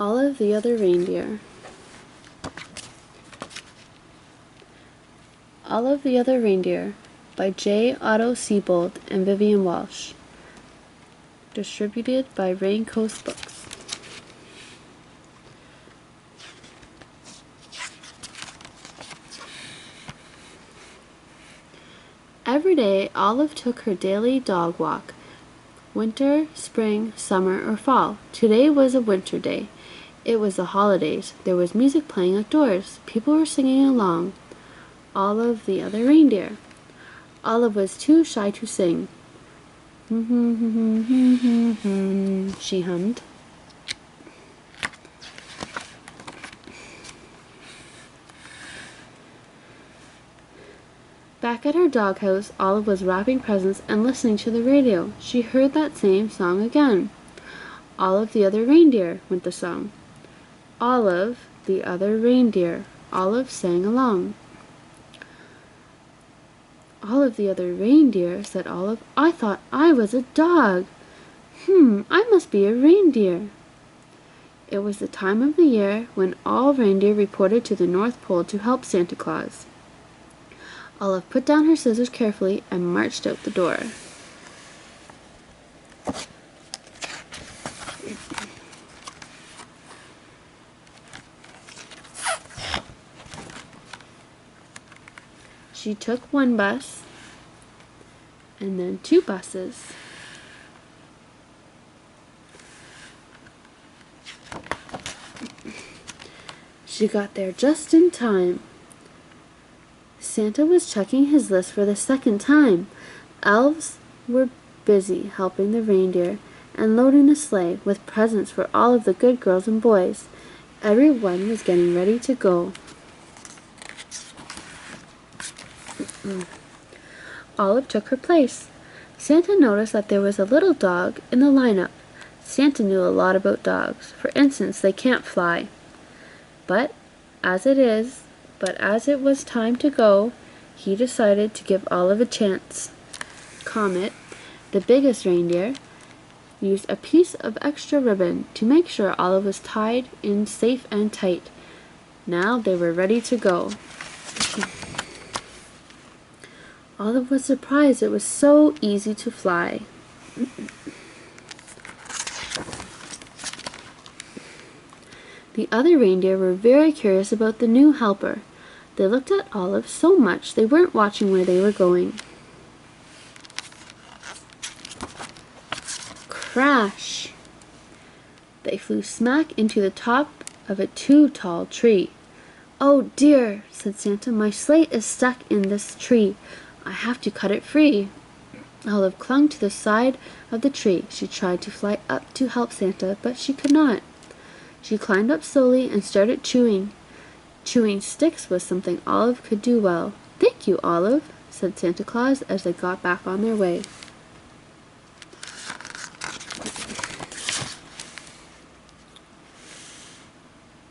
Olive the Other Reindeer. Olive the Other Reindeer by J. Otto Siebold and Vivian Walsh. Distributed by Raincoast Books. Every day, Olive took her daily dog walk. Winter, spring, summer, or fall. Today was a winter day. It was the holidays. There was music playing outdoors. People were singing along. Olive the Other Reindeer. Olive was too shy to sing. She hummed. Back at her doghouse, Olive was wrapping presents and listening to the radio. She heard that same song again. Olive the Other Reindeer, went the song. Olive the Other Reindeer. Olive sang along. Olive the Other Reindeer, said Olive. I thought I was a dog. I must be a reindeer. It was the time of the year when all reindeer reported to the North Pole to help Santa Claus. Olive put down her scissors carefully and marched out the door. She took one bus, and then two buses. She got there just in time. Santa was checking his list for the second time. Elves were busy helping the reindeer and loading the sleigh with presents for all of the good girls and boys. Everyone was getting ready to go. Olive took her place. Santa noticed that there was a little dog in the lineup. Santa knew a lot about dogs. For instance, they can't fly. But as it was time to go, he decided to give Olive a chance. Comet, the biggest reindeer, used a piece of extra ribbon to make sure Olive was tied in safe and tight. Now they were ready to go. Olive was surprised it was so easy to fly. The other reindeer were very curious about the new helper. They looked at Olive so much they weren't watching where they were going. Crash! They flew smack into the top of a too-tall tree. "Oh dear," said Santa, "my sleigh is stuck in this tree. I have to cut it free." Olive clung to the side of the tree. She tried to fly up to help Santa, but she could not. She climbed up slowly and started chewing. Chewing sticks was something Olive could do well. "Thank you, Olive," said Santa Claus as they got back on their way.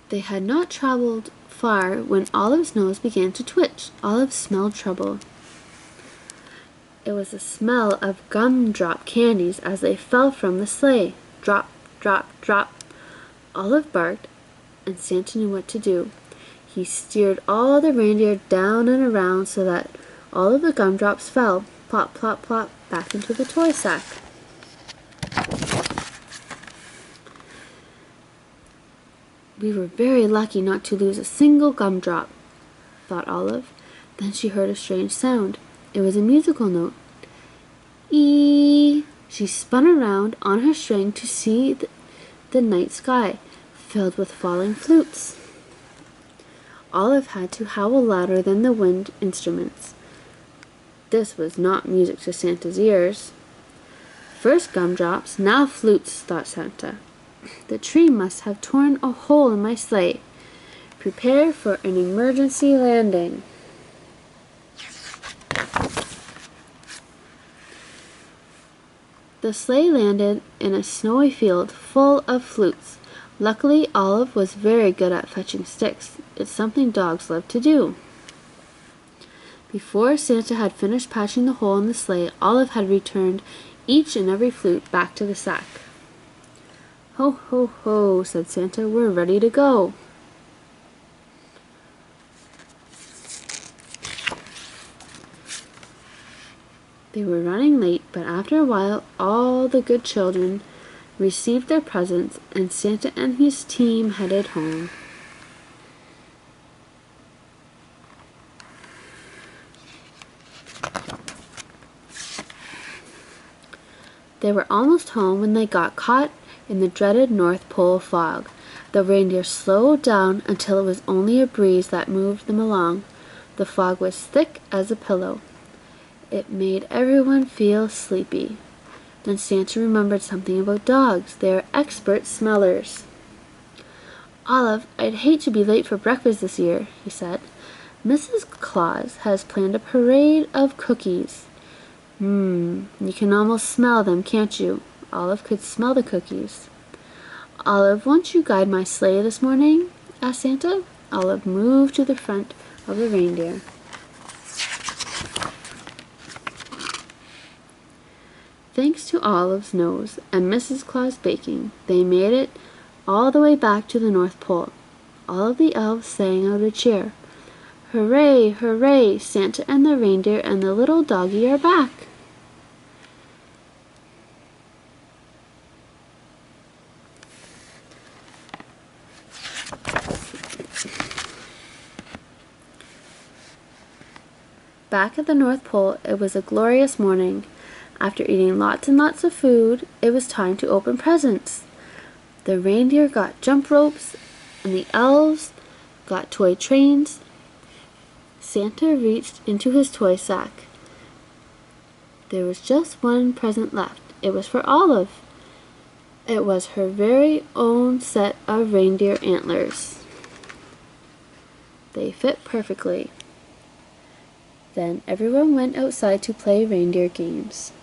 They had not traveled far when Olive's nose began to twitch. Olive smelled trouble. It was the smell of gumdrop candies as they fell from the sleigh. Drop, drop, drop. Olive barked, and Santa knew what to do. He steered all the reindeer down and around so that all of the gumdrops fell, plop, plop, plop, back into the toy sack. We were very lucky not to lose a single gumdrop, thought Olive. Then she heard a strange sound. It was a musical note. Ee! She spun around on her string to see the night sky, filled with falling flutes. Olive had to howl louder than the wind instruments. This was not music to Santa's ears. First gumdrops, now flutes, thought Santa. The tree must have torn a hole in my sleigh. Prepare for an emergency landing. The sleigh landed in a snowy field full of flutes. Luckily, Olive was very good at fetching sticks. It's something dogs love to do. Before Santa had finished patching the hole in the sleigh, Olive had returned each and every flute back to the sack. "Ho, ho, ho," said Santa, "we're ready to go." They were running late, but after a while all the good children received their presents, and Santa and his team headed home. They were almost home when they got caught in the dreaded North Pole fog. The reindeer slowed down until it was only a breeze that moved them along. The fog was thick as a pillow. It made everyone feel sleepy. Then Santa remembered something about dogs. They are expert smellers. "Olive, I'd hate to be late for breakfast this year," he said. "Mrs. Claus has planned a parade of cookies." You can almost smell them, can't you?" Olive could smell the cookies. "Olive, won't you guide my sleigh this morning?" asked Santa. Olive moved to the front of the reindeer. Thanks to Olive's nose and Mrs. Claus' baking, they made it all the way back to the North Pole. All of the elves sang out a cheer. "Hooray, hooray! Santa and the reindeer and the little doggy are back!" Back at the North Pole, it was a glorious morning. After eating lots and lots of food, it was time to open presents. The reindeer got jump ropes, and the elves got toy trains. Santa reached into his toy sack. There was just one present left. It was for Olive. It was her very own set of reindeer antlers. They fit perfectly. Then everyone went outside to play reindeer games.